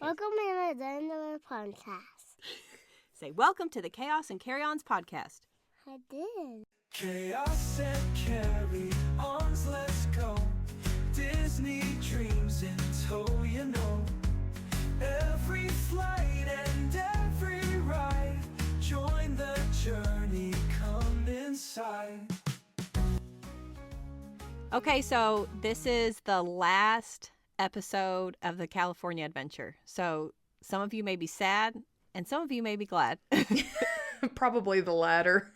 Welcome to the Disneyland podcast. Say welcome to the Chaos and Carry-Ons podcast. I did. Chaos and carry-ons, let's go. Disney dreams in tow, you know. Every flight and every ride. Join the journey, come inside. Okay, so this is the last episode of the California adventure. So some of you may be sad and some of you may be glad. Probably the latter.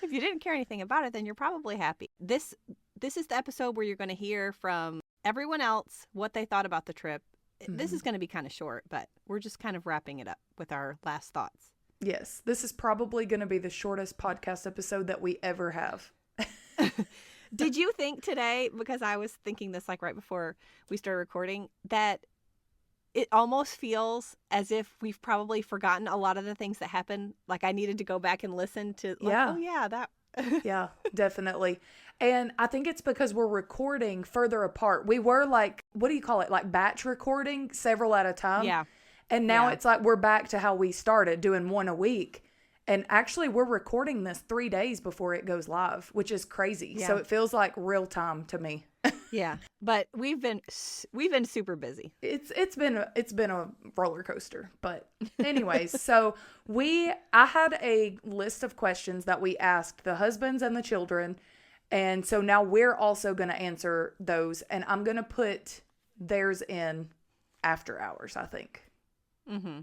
If you didn't care anything about it, then you're probably happy. This is the episode where you're going to hear from everyone else what they thought about the trip. This is going to be kind of short, but we're just kind of wrapping it up with our last thoughts. Yes, this is probably going to be the shortest podcast episode that we ever have. Did you think today, because I was thinking this like right before we started recording, that it almost feels as if we've probably forgotten a lot of the things that happened? Like I needed to go back and listen to, like, Yeah. oh yeah, that. Yeah, definitely. And I think it's because we're recording further apart. We were like, what do you call it? Like batch recording several at a time. Yeah. And now Yeah. it's like we're back to how we started, doing one a week. And actually, we're recording this 3 days before it goes live, which is crazy. Yeah. So it feels like real time to me. Yeah, but we've been super busy. It's been a roller coaster, but anyways, so I had a list of questions that we asked the husbands and the children, and so now we're also going to answer those, and I'm going to put theirs in after hours, I think. Mm-hmm.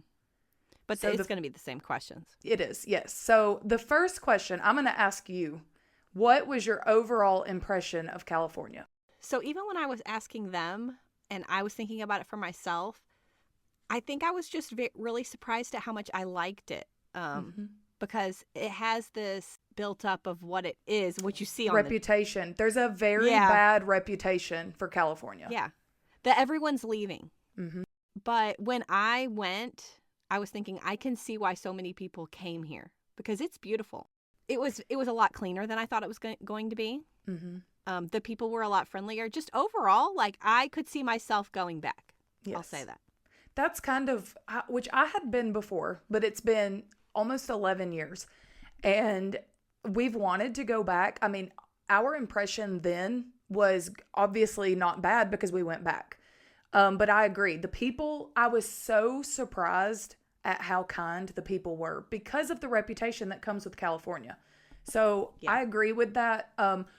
But So it's going to be the same questions. It is, yes. So the first question I'm going to ask you: what was your overall impression of California? So even when I was asking them and I was thinking about it for myself, I think I was just really surprised at how much I liked it. Because it has this built up of what it is, what you see on Reputation. There's a very bad reputation for California. Yeah. That everyone's leaving. Mm-hmm. But when I went, I was thinking I can see why so many people came here because it's beautiful. It was a lot cleaner than I thought it was going to be. Mm-hmm. The people were a lot friendlier. Just overall, like I could see myself going back. Yes. I'll say that. That's kind of, which I had been before, but it's been almost 11 years. And we've wanted to go back. I mean, our impression then was obviously not bad because we went back. But I agree. The people, I was so surprised at how kind the people were because of the reputation that comes with California. So Yeah. I agree with that,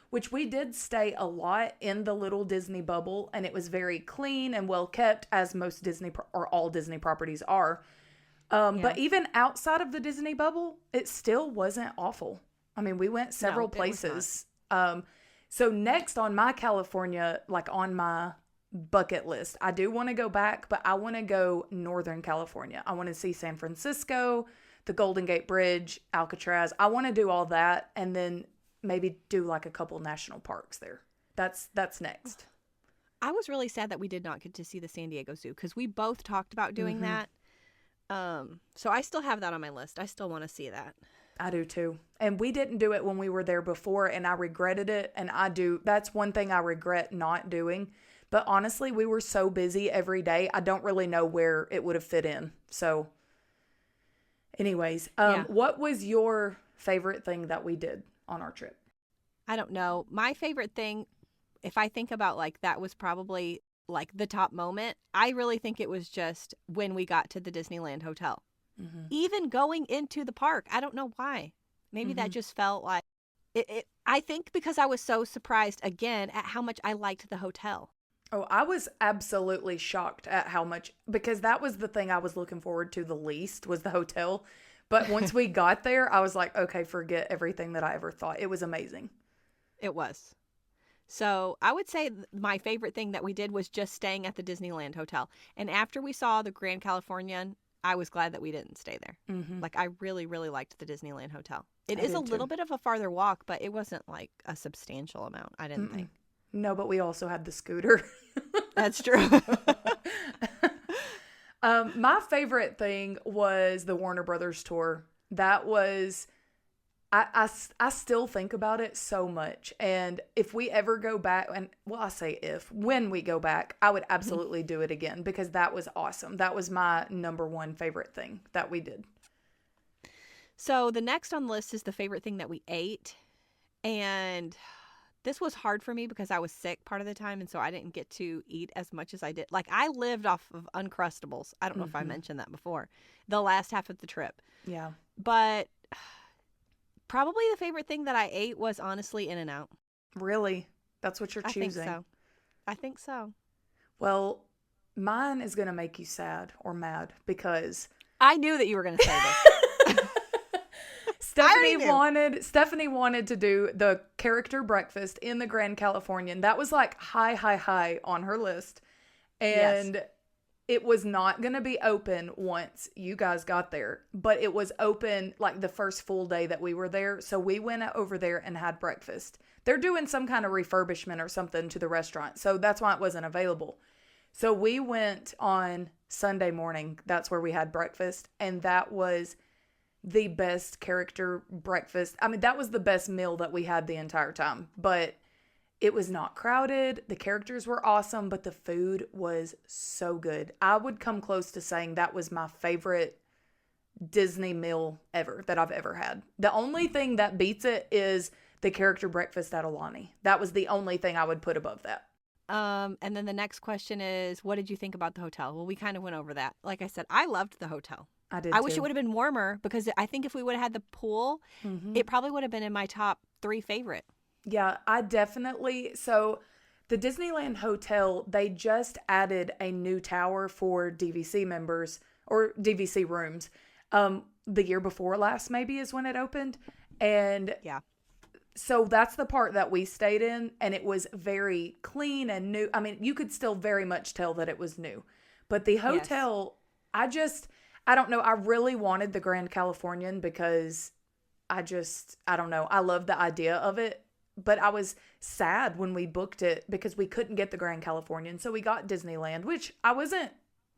which we did stay a lot in the little Disney bubble, and it was very clean and well kept, as most Disney or all Disney properties are. But even outside of the Disney bubble, it still wasn't awful. I mean, we went several places. So next on my California, like on my bucket list, I do want to go back, but I want to go Northern California. I want to see San Francisco, the Golden Gate Bridge, Alcatraz. I want to do all that and then maybe do like a couple national parks there. That's next. I was really sad that we did not get to see the San Diego Zoo because we both talked about doing that. So I still have that on my list. I still want to see that. I do too. And we didn't do it when we were there before, and I regretted it. And that's one thing I regret not doing. But honestly, we were so busy every day. I don't really know where it would have fit in. So anyways, what was your favorite thing that we did on our trip? I don't know. My favorite thing, if I think about like that was probably like the top moment, I really think it was just when we got to the Disneyland hotel. Mm-hmm. Even going into the park, I don't know why. Maybe that just felt like it. I think because I was so surprised again at how much I liked the hotel. Oh, I was absolutely shocked at how much, because that was the thing I was looking forward to the least was the hotel. But once we got there, I was like, okay, forget everything that I ever thought. It was amazing. It was. So I would say my favorite thing that we did was just staying at the Disneyland hotel. And after we saw the Grand Californian, I was glad that we didn't stay there. Mm-hmm. Like I really, really liked the Disneyland hotel. It I is did a little too. bit of a farther walk, but it wasn't like a substantial amount, I didn't think. No, but we also had the scooter. That's true. My favorite thing was the Warner Brothers tour. That was I still think about it so much. And if we ever go back, and well, I say if, when we go back, I would absolutely do it again because that was awesome. That was my number one favorite thing that we did. So the next on the list is the favorite thing that we ate. And this was hard for me because I was sick part of the time. And so I didn't get to eat as much as I did. Like, I lived off of Uncrustables. I don't know if I mentioned that before. The last half of the trip. Yeah. But probably the favorite thing that I ate was honestly In-N-Out. Really? That's what you're choosing? I think so. Well, mine is going to make you sad or mad because I knew that you were going to say this. Stephanie wanted to do the character breakfast in the Grand Californian. That was like high on her list. And it was not going to be open once you guys got there, but it was open like the first full day that we were there. So we went over there and had breakfast. They're doing some kind of refurbishment or something to the restaurant. So that's why it wasn't available. So we went on Sunday morning. That's where we had breakfast. And that was the best character breakfast. I mean, that was the best meal that we had the entire time, but it was not crowded. The characters were awesome, but the food was so good. I would come close to saying that was my favorite Disney meal ever that I've ever had. The only thing that beats it is the character breakfast at Alani. That was the only thing I would put above that. And then the next question is, what did you think about the hotel? Well, we kind of went over that. Like I said, I loved the hotel. I did I too. wish it would have been warmer because I think if we would have had the pool, it probably would have been in my top 3 favorite. Yeah, I definitely. So the Disneyland Hotel, they just added a new tower for DVC members or DVC rooms. The year before last maybe is when it opened. And yeah. So that's the part that we stayed in, and it was very clean and new. I mean, you could still very much tell that it was new. But the hotel, I don't know. I really wanted the Grand Californian because I don't know. I love the idea of it. But I was sad when we booked it because we couldn't get the Grand Californian. So we got Disneyland, which I wasn't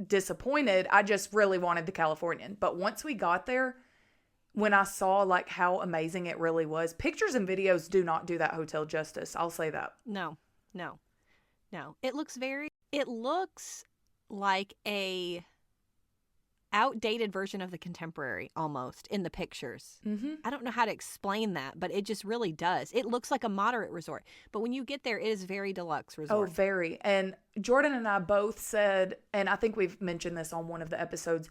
disappointed. I just really wanted the Californian. But once we got there, when I saw like how amazing it really was, pictures and videos do not do that hotel justice. I'll say that. No. It looks like a outdated version of the Contemporary almost in the pictures. I don't know how to explain that, but it just really does. It looks like a moderate resort, but when you get there, it is very deluxe resort. Oh, very. And Jordan and I both said, and I think we've mentioned this on one of the episodes,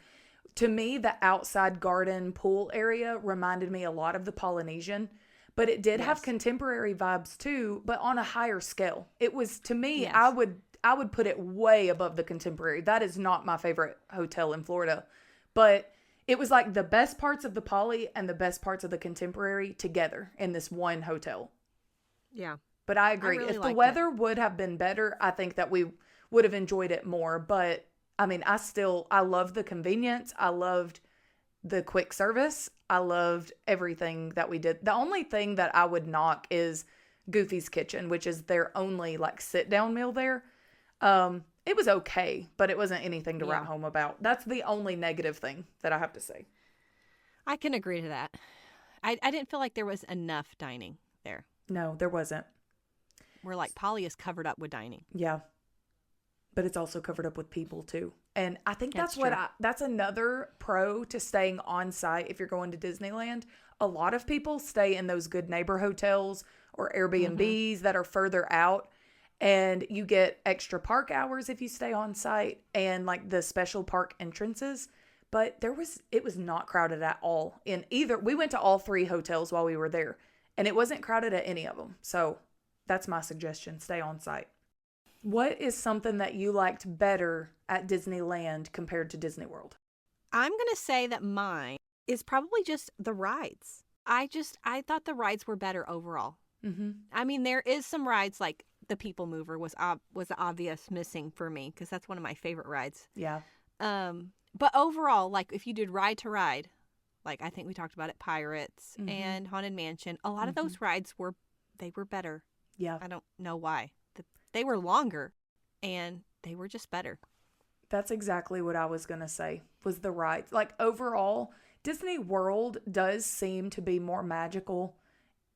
to me, the outside garden pool area reminded me a lot of the Polynesian, but it did have contemporary vibes too, but on a higher scale. It was, to me, I would put it way above the Contemporary. That is not my favorite hotel in Florida, but it was like the best parts of the Poly and the best parts of the Contemporary together in this one hotel. Yeah. But I agree. If the weather would have been better, I think that we would have enjoyed it more. But I mean, I loved the convenience. I loved the quick service. I loved everything that we did. The only thing that I would knock is Goofy's Kitchen, which is their only like sit down meal there. It was okay, but it wasn't anything to write home about. That's the only negative thing that I have to say. I can agree to that. I didn't feel like there was enough dining there. No, there wasn't. Where like Polly is covered up with dining. Yeah. But it's also covered up with people too. And I think that's true. That's another pro to staying on site if you're going to Disneyland. A lot of people stay in those good neighbor hotels or Airbnbs that are further out. And you get extra park hours if you stay on site and like the special park entrances. But it was not crowded at all in either. We went to all 3 hotels while we were there and it wasn't crowded at any of them. So that's my suggestion. Stay on site. What is something that you liked better at Disneyland compared to Disney World? I'm going to say that mine is probably just the rides. I thought the rides were better overall. I mean, there is some rides like the People Mover was the obvious missing for me because that's one of my favorite rides. Yeah. But overall, like if you did ride to ride, like I think we talked about it, Pirates and Haunted Mansion, a lot of those rides were better. Yeah. I don't know why. They were longer and they were just better. That's exactly what I was going to say was the rides. Like overall, Disney World does seem to be more magical,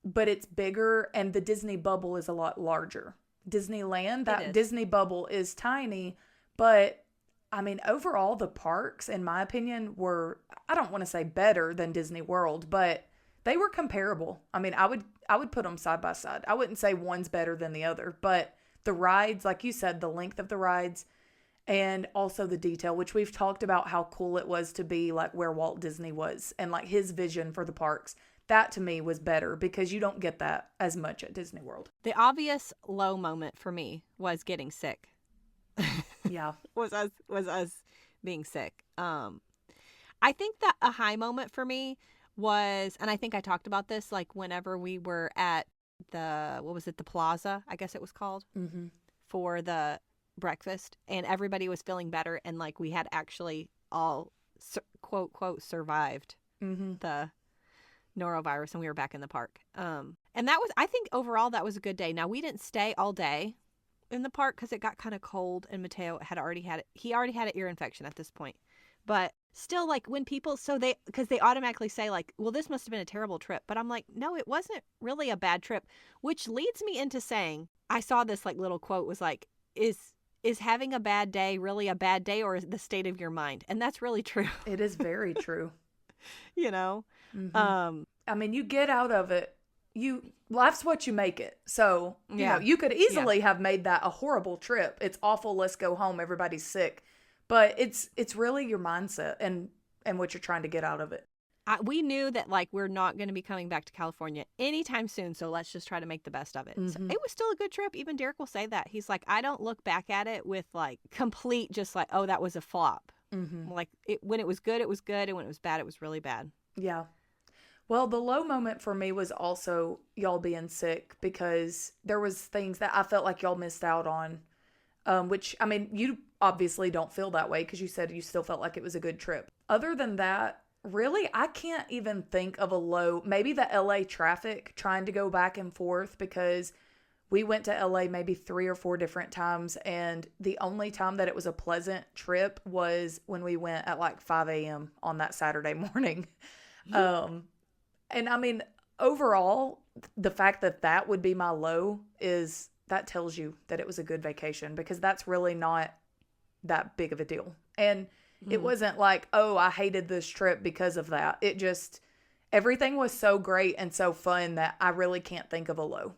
but it's bigger and the Disney bubble is a lot larger. Disneyland, that Disney bubble is tiny, but I mean, overall, the parks, in my opinion, were, I don't want to say better than Disney World, but they were comparable. I mean, I would put them side by side. I wouldn't say one's better than the other, but the rides, like you said, the length of the rides and also the detail, which we've talked about how cool it was to be like where Walt Disney was and like his vision for the parks. That to me was better because you don't get that as much at Disney World. The obvious low moment for me was getting sick. Yeah. was us being sick. I think that a high moment for me was, and I think I talked about this, like whenever we were at the Plaza, I guess it was called, for the breakfast, and everybody was feeling better, and like we had actually all quote survived the norovirus, and we were back in the park. And that was, I think overall that was a good day. Now we didn't stay all day in the park because it got kind of cold, and Mateo had already had an ear infection at this point. But still, like when people, because they automatically say like, well, this must have been a terrible trip. But I'm like, no, it wasn't really a bad trip, which leads me into saying, I saw this like little quote was like, is having a bad day really a bad day, or is the state of your mind? And that's really true. It is very true. You know? I mean, you get out of it. Life's what you make it. So, you know, you could easily have made that a horrible trip. It's awful. Let's go home. Everybody's sick. But it's really your mindset and what you're trying to get out of it. We knew that like we're not going to be coming back to California anytime soon, so let's just try to make the best of it. So it was still a good trip. Even Derek will say that. He's like, I don't look back at it with like complete just like, oh, that was a flop. Like when it was good, it was good, and when it was bad, it was really bad. Yeah. Well, the low moment for me was also y'all being sick, because there was things that I felt like y'all missed out on, which, I mean, you obviously don't feel that way because you said you still felt like it was a good trip. Other than that, really, I can't even think of a low. Maybe the LA traffic, trying to go back and forth, because we went to LA maybe 3 or 4 different times, and the only time that it was a pleasant trip was when we went at like 5 a.m. on that Saturday morning. And I mean, overall, the fact that that would be my low that tells you that it was a good vacation, because that's really not that big of a deal. And it wasn't like, oh, I hated this trip because of that. It just, everything was so great and so fun that I really can't think of a low.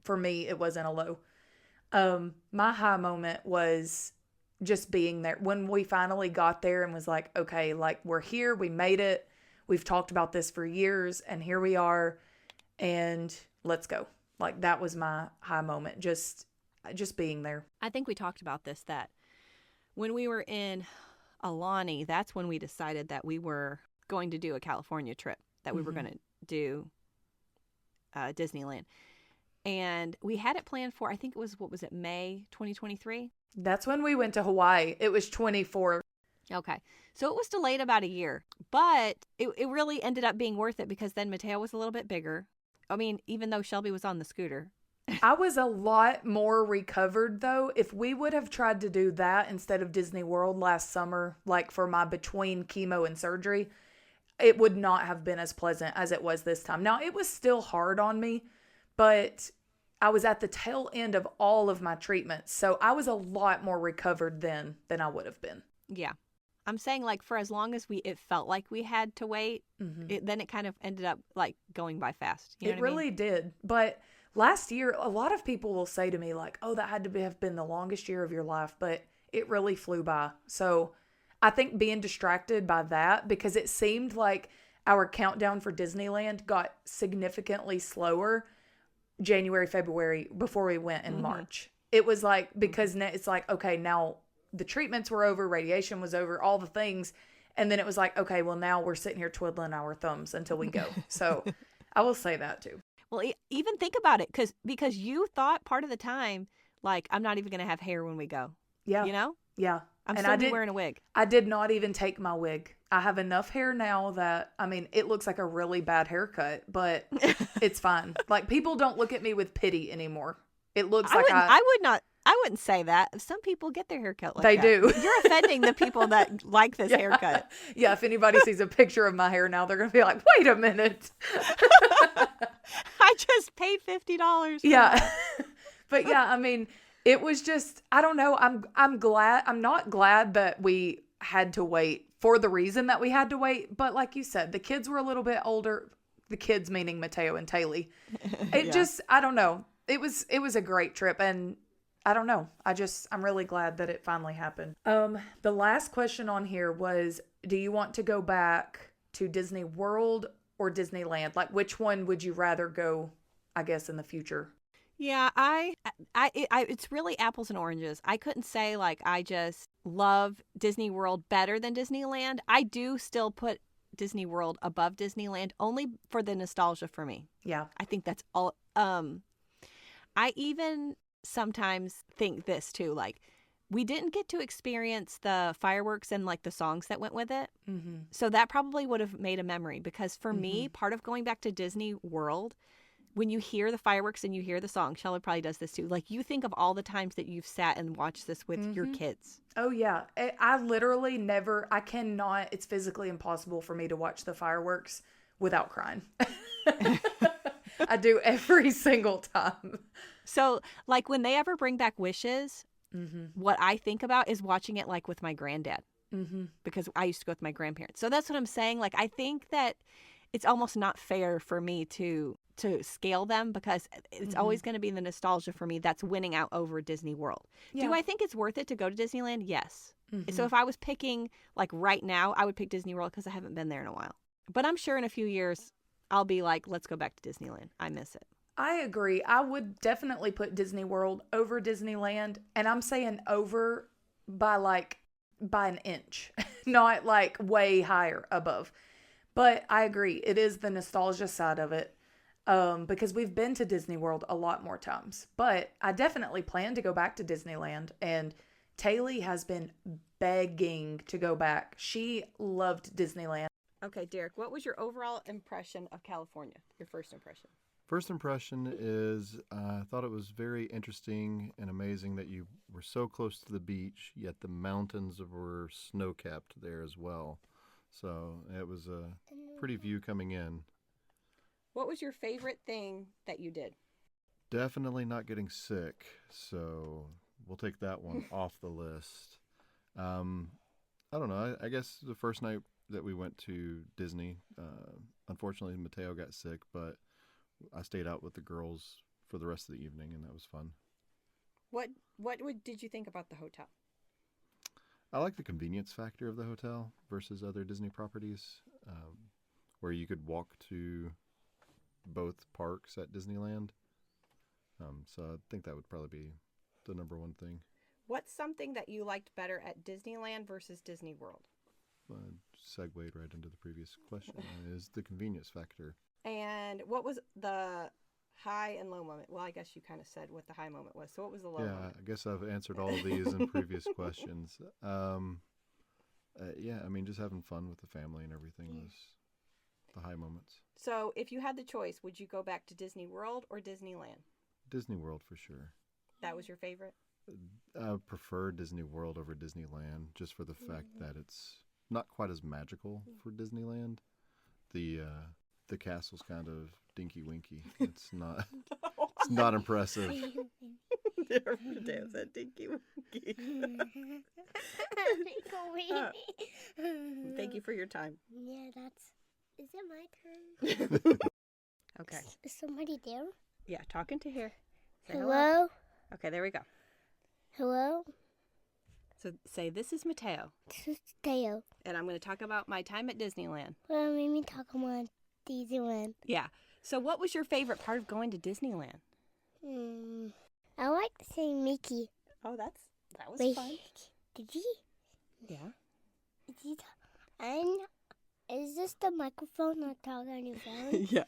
For me, it wasn't a low. My high moment was just being there. When we finally got there and was like, okay, like we're here, we made it. We've talked about this for years, and here we are, and let's go. Like that was my high moment, just being there. I think we talked about this, that when we were in Alani, that's when we decided that we were going to do a California trip, that we were going to do Disneyland. And we had it planned for, I think it was, May 2023? That's when we went to Hawaii. It was 24. Okay. So it was delayed about a year, but it really ended up being worth it, because then Mateo was a little bit bigger. I mean, even though Shelby was on the scooter. I was a lot more recovered, though. If we would have tried to do that instead of Disney World last summer, like for my between chemo and surgery, it would not have been as pleasant as it was this time. Now, it was still hard on me, but I was at the tail end of all of my treatments. So I was a lot more recovered then than I would have been. Yeah. I'm saying, like, for as long as it felt like we had to wait, then it kind of ended up like going by fast. You know it really did. But last year, a lot of people will say to me like, oh, that had to have been the longest year of your life, but it really flew by. So I think being distracted by that, because it seemed like our countdown for Disneyland got significantly slower January, February, before we went in March. It was like, because it's like, okay, now the treatments were over, radiation was over, all the things. And then it was like, okay, well, now we're sitting here twiddling our thumbs until we go. So I will say that too. Well, even think about it, because you thought part of the time, like, I'm not even going to have hair when we go. Yeah. You know? Yeah. I'm still wearing a wig. I did not even take my wig. I have enough hair now that, I mean, it looks like a really bad haircut, but it's fine. Like, people don't look at me with pity anymore. It looks like I would not. I wouldn't say that. Some people get their hair cut like They that. do. You're offending the people that like this haircut. Yeah, if anybody sees a picture of my hair now, they're going to be like, wait a minute. I just paid $50. Yeah. But yeah, I mean, it was just, I don't know. I'm glad. I'm not glad that we had to wait for the reason that we had to wait. But like you said, the kids were a little bit older. The kids meaning Mateo and Taylor. It just, I don't know. It was a great trip, and I don't know. I'm really glad that it finally happened. The last question on here was, do you want to go back to Disney World or Disneyland? Like, which one would you rather go, I guess, in the future? Yeah, it's really apples and oranges. I couldn't say like I just love Disney World better than Disneyland. I do still put Disney World above Disneyland only for the nostalgia for me. Yeah. I think that's all. I even sometimes think this too, like we didn't get to experience the fireworks and like the songs that went with it. Mm-hmm. So that probably would have made a memory, because for me, part of going back to Disney World, when you hear the fireworks and you hear the song, Sheldon probably does this too. Like you think of all the times that you've sat and watched this with your kids. Oh, yeah. I literally never, I cannot, it's physically impossible for me to watch the fireworks without crying. I do every single time. So like when they ever bring back Wishes, what I think about is watching it like with my granddad, because I used to go with my grandparents. So that's what I'm saying. Like I think that it's almost not fair for me to scale them, because it's always going to be the nostalgia for me that's winning out over Disney World. Yeah. Do I think it's worth it to go to Disneyland? Yes. So if I was picking like right now, I would pick Disney World because I haven't been there in a while. But I'm sure in a few years, I'll be like, let's go back to Disneyland. I miss it. I agree. I would definitely put Disney World over Disneyland. And I'm saying over by an inch, not like way higher above. But I agree. It is the nostalgia side of it. Because we've been to Disney World a lot more times. But I definitely plan to go back to Disneyland. And Taylor has been begging to go back. She loved Disneyland. Okay, Derek, what was your overall impression of California? Your first impression? First impression is I thought it was very interesting and amazing that you were so close to the beach, yet the mountains were snow-capped there as well. So it was a pretty view coming in. What was your favorite thing that you did? Definitely not getting sick, so we'll take that one off the list. I don't know. I guess the first night that we went to Disney, unfortunately Mateo got sick, but I stayed out with the girls for the rest of the evening, and that was fun. What did you think about the hotel? I like the convenience factor of the hotel versus other Disney properties, where you could walk to both parks at Disneyland. So I think that would probably be the number one thing. What's something that you liked better at Disneyland versus Disney World? Segued right into the previous question is the convenience factor. And what was the high and low moment? Well, I guess you kind of said what the high moment was. So what was the low moment? I guess I've answered all of these in previous questions. Yeah, I mean, just having fun with the family and everything was the high moments. So if you had the choice, would you go back to Disney World or Disneyland? Disney World for sure. That was your favorite? I prefer Disney World over Disneyland just for the fact that it's not quite as magical for Disneyland. The castle's kind of dinky winky. It's not it's not impressive. Damn, that dinky winky. Thank you for your time. Yeah, is it my turn? Okay. Is somebody there? Yeah, talking to here. Say Hello? Okay, there we go. Hello? So say, this is Mateo, This is Theo. and I'm going to talk about my time at Disneyland. Well, made me talk about Disneyland. Yeah. So what was your favorite part of going to Disneyland? I like saying Mickey. Oh, that was Wait, fun. did you? Yeah. Did you? And is this the microphone not talking on your phone? Yeah.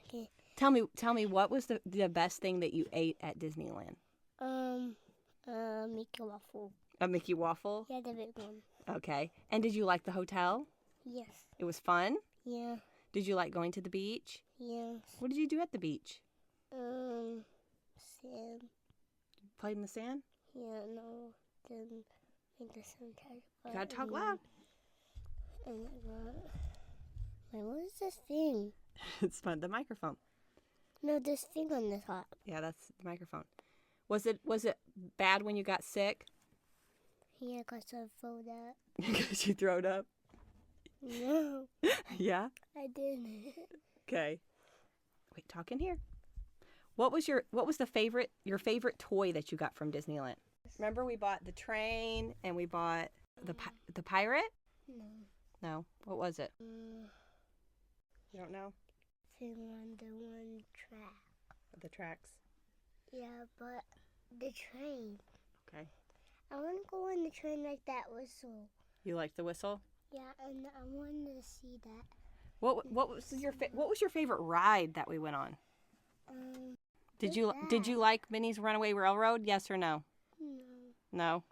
Okay. Tell me, what was the best thing that you ate at Disneyland? Mickey waffle. A Mickey waffle? Yeah, the big one. Okay. And did you like the hotel? Yes. It was fun? Yeah. Did you like going to the beach? Yes. What did you do at the beach? Sand. Played in the sand? Yeah, no, then make the sound tag. Gotta talk loud. And I got. Wait, what is this thing? It's fun. The microphone. No, this thing on the top. Yeah, that's the microphone. Was it bad when you got sick? Yeah, because I fold up. Because you throwed up? No, Yeah? I didn't. Okay. Wait, talk in here. What was your favorite toy that you got from Disneyland? Remember we bought the train and we bought the pirate? No. No. What was it? You don't know? Thing on the one track. The tracks. Yeah, but the train. Okay. I want to go on the train like that whistle. You like the whistle? Yeah, and I wanted to see that. What was your favorite ride that we went on? Did you like Minnie's Runaway Railroad? Yes or no? No, No.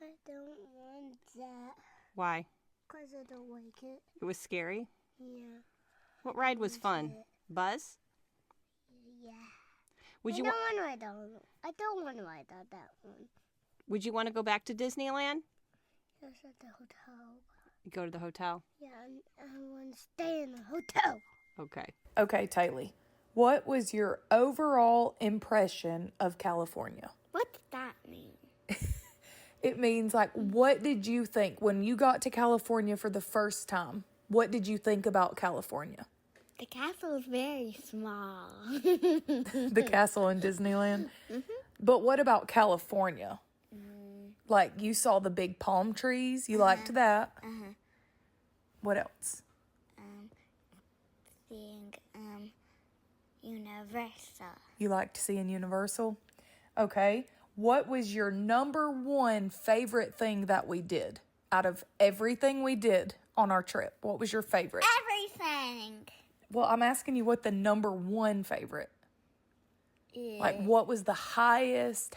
I don't want that. Why? Because I don't like it. It was scary. Yeah. What ride was fun? Buzz? Yeah. Would you I don't want to ride that one. Would you want to go back to Disneyland? Yes, at the hotel. Go to the hotel. Yeah, and I want to stay in the hotel. Okay. Okay, Taylor. What was your overall impression of California? What does that mean? It means, like, what did you think when you got to California for the first time? What did you think about California? The castle is very small. The castle in Disneyland? But what about California? Like, you saw the big palm trees. You liked that. What else? Seeing Universal. You liked seeing Universal? Okay. What was your number one favorite thing that we did? Out of everything we did on our trip, what was your favorite? Everything. Well, I'm asking you what the number one favorite. Yeah. Like, what was the highest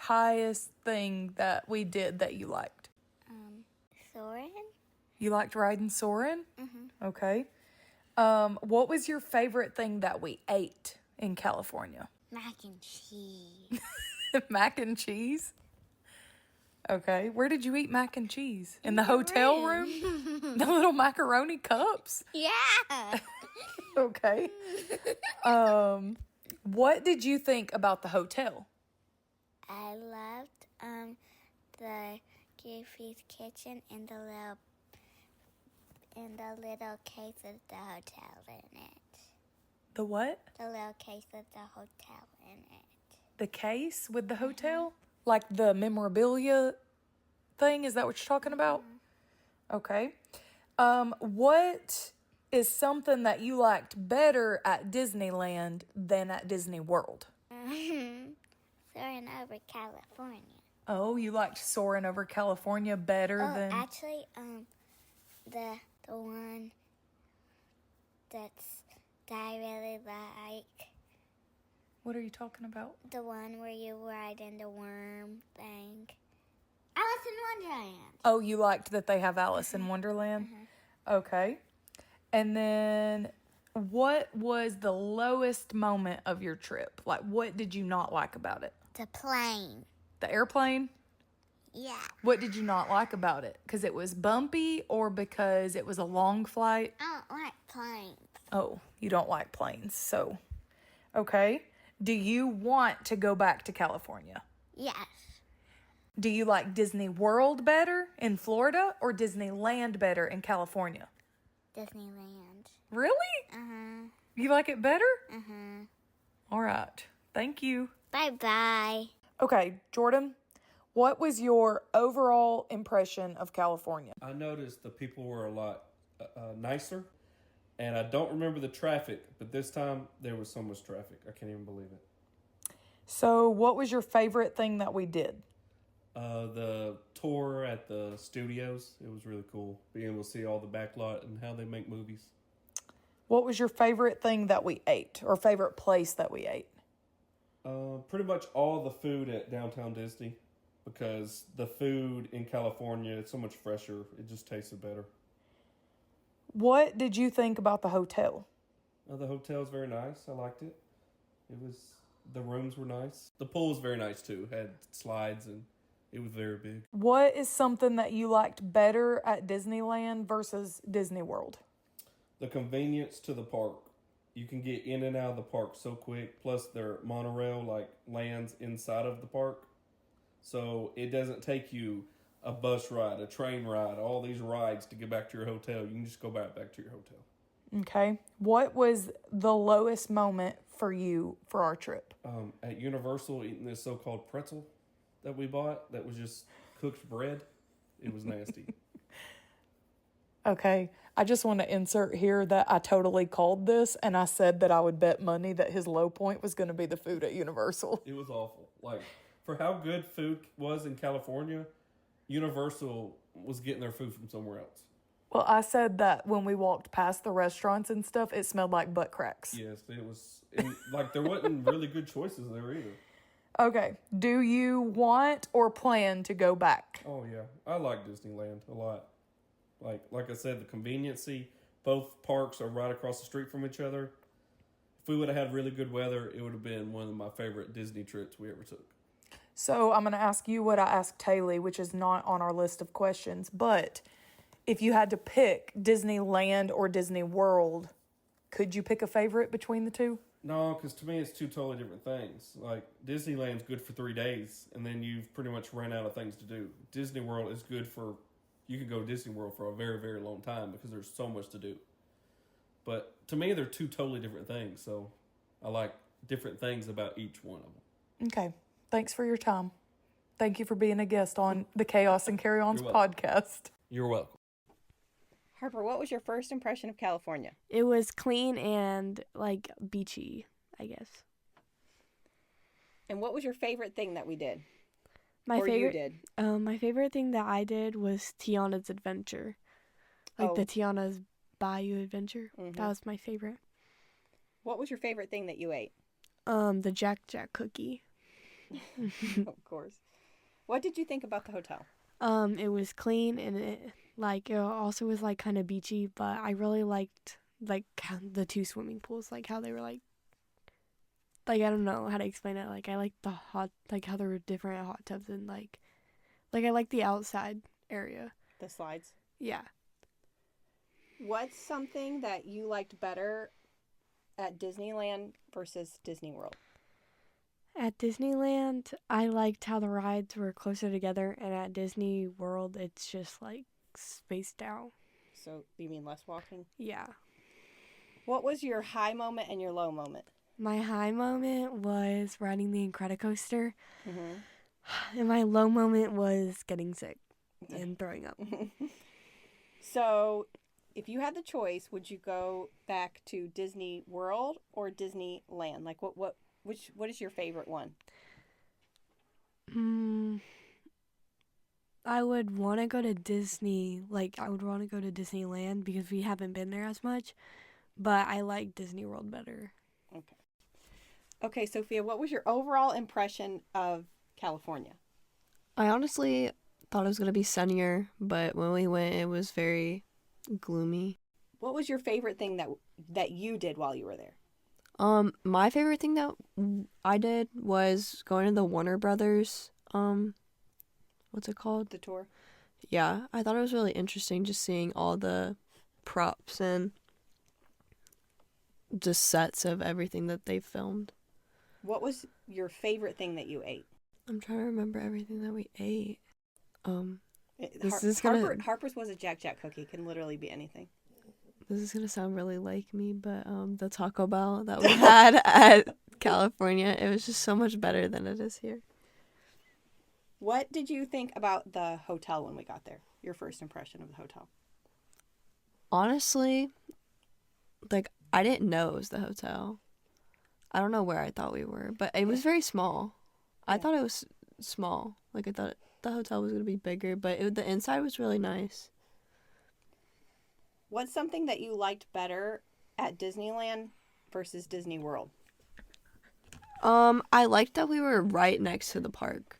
thing that we did that you liked? Soren? You liked riding Soren? Okay. What was your favorite thing that we ate in California? Mac and cheese. Mac and cheese? Okay. Where did you eat mac and cheese? In the hotel room? The little macaroni cups? Yeah. Okay. What did you think about the hotel? I loved the Goofy's kitchen and the little case with the hotel in it. The what? The little case with the hotel in it. The case with the hotel? Like the memorabilia thing? Is that what you're talking about? Okay. What is something that you liked better at Disneyland than at Disney World? Soaring over California. Oh, you liked soaring over California better than... Actually, the one that I really like. What are you talking about? The one where you ride in the worm thing. Alice in Wonderland. Oh, you liked that they have Alice in Wonderland? Okay. And then what was the lowest moment of your trip? Like, what did you not like about it? The plane. The airplane? Yeah. What did you not like about it? Because it was bumpy or because it was a long flight? I don't like planes. Oh, you don't like planes. So, okay. Do you want to go back to California? Yes. Do you like Disney World better in Florida or Disneyland better in California? Disneyland. Really? You like it better? All right. Thank you. Bye-bye. Okay, Jordan, what was your overall impression of California? I noticed the people were a lot nicer, and I don't remember the traffic, but this time there was so much traffic. I can't even believe it. So, what was your favorite thing that we did? The tour at the studios, it was really cool. Being able to see all the backlot and how they make movies. What was your favorite thing that we ate or favorite place that we ate? Pretty much all the food at Downtown Disney, because the food in California is so much fresher. It just tasted better. What did you think about the hotel? The hotel's very nice. I liked it. The rooms were nice. The pool was very nice too. Had slides and It was very big. What is something that you liked better at Disneyland versus Disney World? The convenience to the park. You can get in and out of the park so quick. Plus, their monorail lands inside of the park, so it doesn't take you a bus ride, a train ride, all these rides to get back to your hotel. You can just go back to your hotel. Okay. What was the lowest moment for you for our trip? At Universal, eating this so-called pretzel that we bought that was just cooked bread. It was nasty. Okay. I just want to insert here that I totally called this, and I said that I would bet money that his low point was going to be the food at Universal. It was awful. For how good food was in California, Universal was getting their food from somewhere else. Well, I said that when we walked past the restaurants and stuff, it smelled like butt cracks. Yes, it was. And, there wasn't really good choices there either. Okay. Do you want or plan to go back? Oh, yeah. I like Disneyland a lot. Like I said, the conveniency. Both parks are right across the street from each other. If we would have had really good weather, it would have been one of my favorite Disney trips we ever took. So I'm going to ask you what I asked Taylor, which is not on our list of questions. But if you had to pick Disneyland or Disney World, could you pick a favorite between the two? No, because to me it's two totally different things. Disneyland's good for 3 days, and then you've pretty much ran out of things to do. Disney World is good for, you can go to Disney World for a very, very long time because there's so much to do. But to me, they're two totally different things, so I like different things about each one of them. Okay. Thanks for your time. Thank you for being a guest on the Chaos and Carry-Ons You're welcome. podcast. You're welcome. Harper, what was your first impression of California? It was clean and beachy, I guess. And what was your favorite thing that we did? My or favorite, you did? My favorite thing that I did was Tiana's Adventure, the Tiana's Bayou Adventure. Mhm. That was my favorite. What was your favorite thing that you ate? The Jack Jack cookie. Of course. What did you think about the hotel? It was clean and it also was kind of beachy, but I really liked the two swimming pools, how they were I don't know how to explain it. I liked the hot, how there were different hot tubs and I liked the outside area. The slides. Yeah. What's something that you liked better at Disneyland versus Disney World? At Disneyland, I liked how the rides were closer together, and at Disney World, it's just spaced out. So you mean less walking? Yeah. What was your high moment and your low moment? My high moment was riding the Incredicoaster, Mm-hmm. and my low moment was getting sick and throwing up. So, if you had the choice, would you go back to Disney World or Disneyland? What is your favorite one? I would want to go to Disney. I would want to go to Disneyland because we haven't been there as much, but I like Disney World better. Okay, Sophia, what was your overall impression of California? I honestly thought it was going to be sunnier, but when we went, it was very gloomy. What was your favorite thing that you did while you were there? My favorite thing that I did was going to the Warner Brothers, what's it called? The tour? Yeah, I thought it was really interesting just seeing all the props and just sets of everything that they filmed. What was your favorite thing that you ate? I'm trying to remember everything that we ate. Harper's was a Jack Jack cookie. It can literally be anything. This is going to sound really like me, but the Taco Bell that we had at California, it was just so much better than it is here. What did you think about the hotel when we got there? Your first impression of the hotel? Honestly, I didn't know it was the hotel. I don't know where I thought we were, but it was very small. I thought it was small. I thought the hotel was going to be bigger, but the inside was really nice. What's something that you liked better at Disneyland versus Disney World? I liked that we were right next to the park.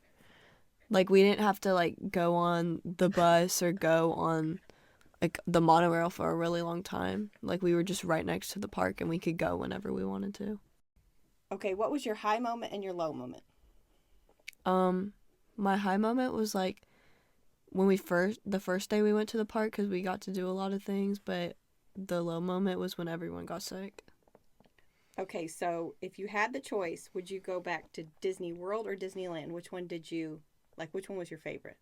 We didn't have to go on the bus or go on the monorail for a really long time. We were just right next to the park and we could go whenever we wanted to. Okay, what was your high moment and your low moment? My high moment was like when the first day we went to the park because we got to do a lot of things, but the low moment was when everyone got sick. Okay, so if you had the choice, would you go back to Disney World or Disneyland? Which one did you like? Which one was your favorite?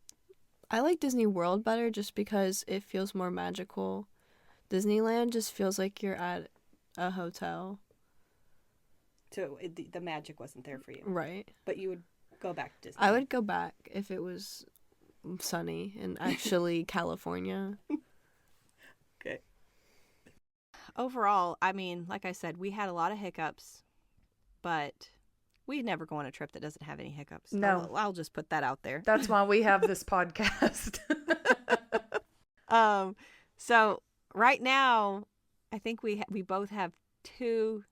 I like Disney World better just because it feels more magical. Disneyland just feels like you're at a hotel. So the magic wasn't there for you. Right. But you would go back to Disney. I would go back if it was sunny and actually California. Okay. Overall, I mean, like I said, we had a lot of hiccups, but we'd never go on a trip that doesn't have any hiccups. No. I'll just put that out there. That's why we have this podcast. So right now, I think we both have 2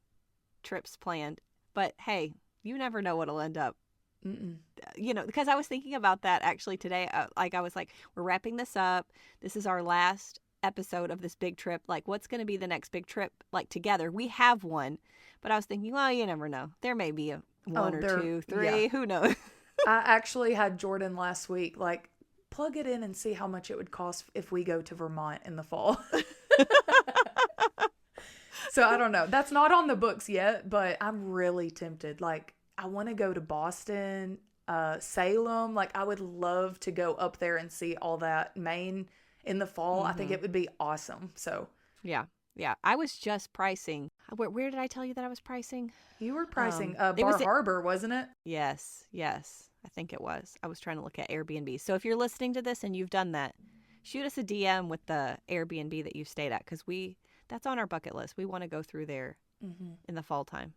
trips planned, but hey, you never know what'll end up. You know, because I was thinking about that actually today. I was like, we're wrapping this up. This is our last episode of this big trip. Like, what's going to be the next big trip like together? We have one, but I was thinking, well, you never know. There may be one or 2, 3. Yeah. Who knows? I actually had Jordan last week, like, plug it in and see how much it would cost if we go to Vermont in the fall. So I don't know. That's not on the books yet, but I'm really tempted. Like, I want to go to Boston, Salem. Like, I would love to go up there and see all that Maine in the fall. I think it would be awesome. So Yeah. I was just pricing. Where did I tell you that I was pricing? you were pricing it was Bar Harbor, wasn't it? Yes. I think it was. I was trying to look at Airbnb. So if you're listening to this and you've done that, shoot us a DM with the Airbnb that you stayed at, because that's on our bucket list. We want to go through there in the fall time.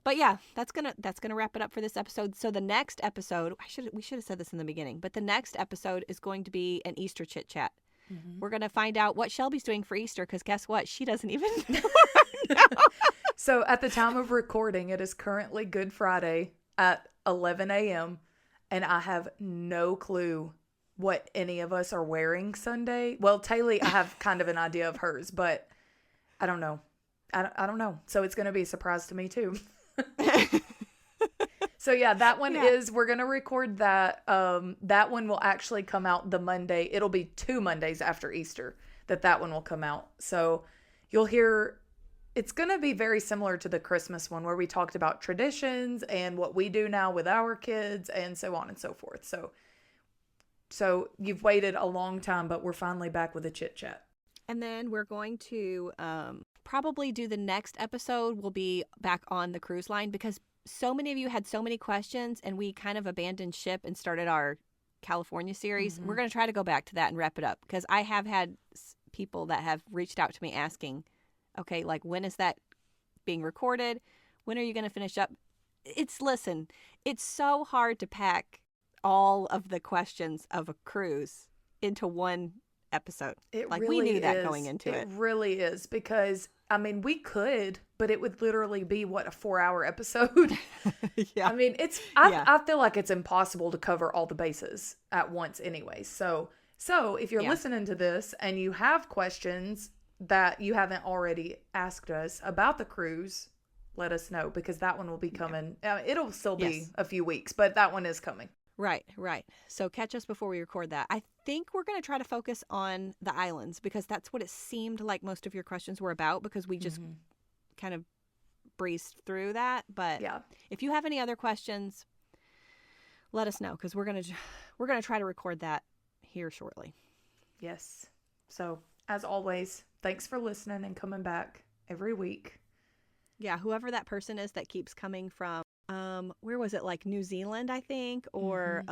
But yeah, that's gonna wrap it up for this episode. So the next episode, we should have said this in the beginning, but the next episode is going to be an Easter chit chat. We're gonna find out what Shelby's doing for Easter, because guess what? She doesn't even know right now. So at the time of recording, it is currently Good Friday at 11 a.m. and I have no clue what any of us are wearing Sunday. Well, Taylor, I have kind of an idea of hers, but I don't know. I don't know. So it's going to be a surprise to me too. So yeah, that one we're going to record that. That one will actually come out the Monday. It'll be 2 Mondays after Easter that one will come out. So you'll hear, it's going to be very similar to the Christmas one where we talked about traditions and what we do now with our kids and so on and so forth. So you've waited a long time, but we're finally back with a chit chat. And then we're going to probably do the next episode. We'll be back on the cruise line, because so many of you had so many questions and we kind of abandoned ship and started our California series. We're going to try to go back to that and wrap it up, because I have had people that have reached out to me asking, okay, like, when is that being recorded? When are you going to finish up? It's so hard to pack all of the questions of a cruise into one episode. We knew that going into it. It really is, because I mean, we could, but it would literally be a 4-hour episode. Yeah. I mean, I feel like it's impossible to cover all the bases at once anyway. So if you're listening to this and you have questions that you haven't already asked us about the cruise, let us know, because that one will be coming. It'll still be a few weeks, but that one is coming. Right. So catch us before we record that. I think we're going to try to focus on the islands, because that's what it seemed like most of your questions were about, because we just kind of breezed through that. But if you have any other questions, let us know, because we're going to try to record that here shortly. Yes. So as always, thanks for listening and coming back every week. Yeah, whoever that person is that keeps coming from, where was it, like New Zealand, I think, or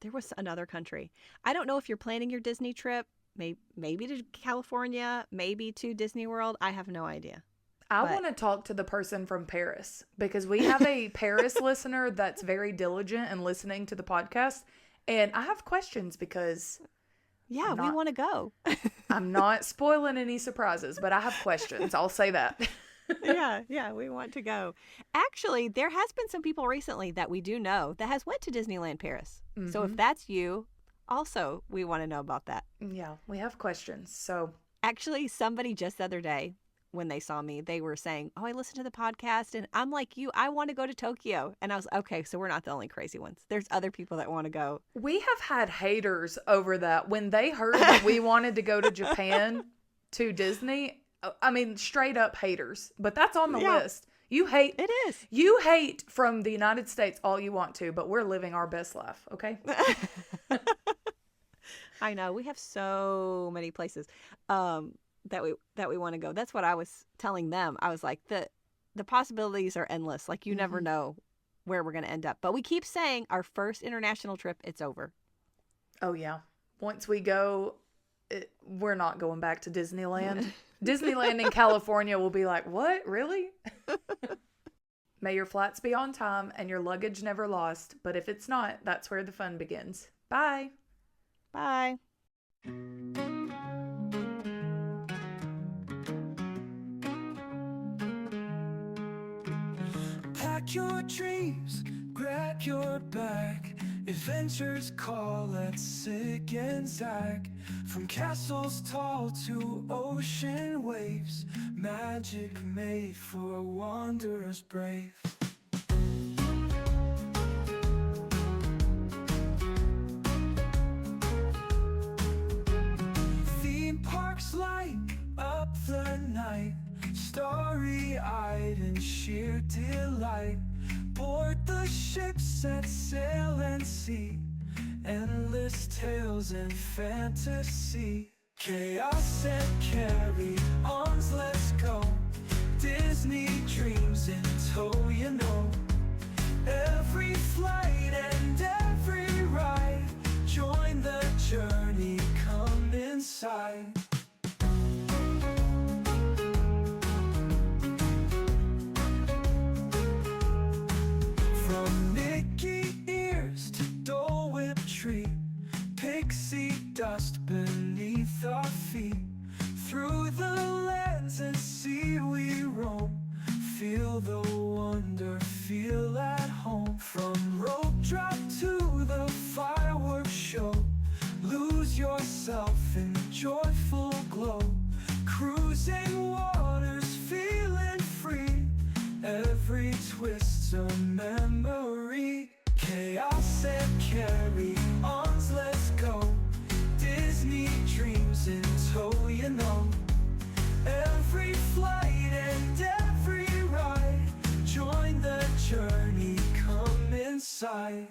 there was another country. I don't know if you're planning your Disney trip, maybe to California, maybe to Disney World. I have no idea. I want to talk to the person from Paris, because we have a Paris listener that's very diligent in listening to the podcast, and I have questions because... Yeah, we want to go. I'm not spoiling any surprises, but I have questions. I'll say that. Yeah, we want to go. Actually, there has been some people recently that we do know that has went to Disneyland Paris. So if that's you, also, we want to know about that. Yeah, we have questions. So actually, somebody just the other day when they saw me, they were saying, "Oh, I listened to the podcast and I'm like you. I want to go to Tokyo." And I was, "Okay, so we're not the only crazy ones. There's other people that want to go." We have had haters over that. When they heard that we wanted to go to Japan to Disney, I mean, straight up haters. But that's on the list. You hate It is. You hate from the United States all you want to, but we're living our best life, okay? I know. We have so many places that we want to go. That's what I was telling them. I was like, the possibilities are endless. Like, you never know where we're going to end up. But we keep saying our first international trip, it's over. Oh, yeah. Once we go, we're not going back to Disneyland. Disneyland in California will be like, what? Really? May your flights be on time and your luggage never lost. But if it's not, that's where the fun begins. Bye. Bye. Pack your dreams, grab your bag. Adventures call, let's zig and zag. From castles tall to ocean waves, magic made for wanderers brave. Theme parks light up the night, starry-eyed in sheer delight. Board the ships, set sail and see endless tales and fantasy. Chaos and carry-ons, let's go. Disney dreams in tow, you know. Every flight and every ride, join the journey, come inside. From Mickey ears to Dole Whip tree, pixie dust beneath our feet. Through the lands and sea we roam, feel the wonder, feel at home. From rope drop to the fireworks show, lose yourself in joyful glow. Cruising waters, feeling free, every twist's a memory. Chaos and carry-ons, let's go. Disney dreams in tow, you know. Every flight and every ride, join the journey, come inside.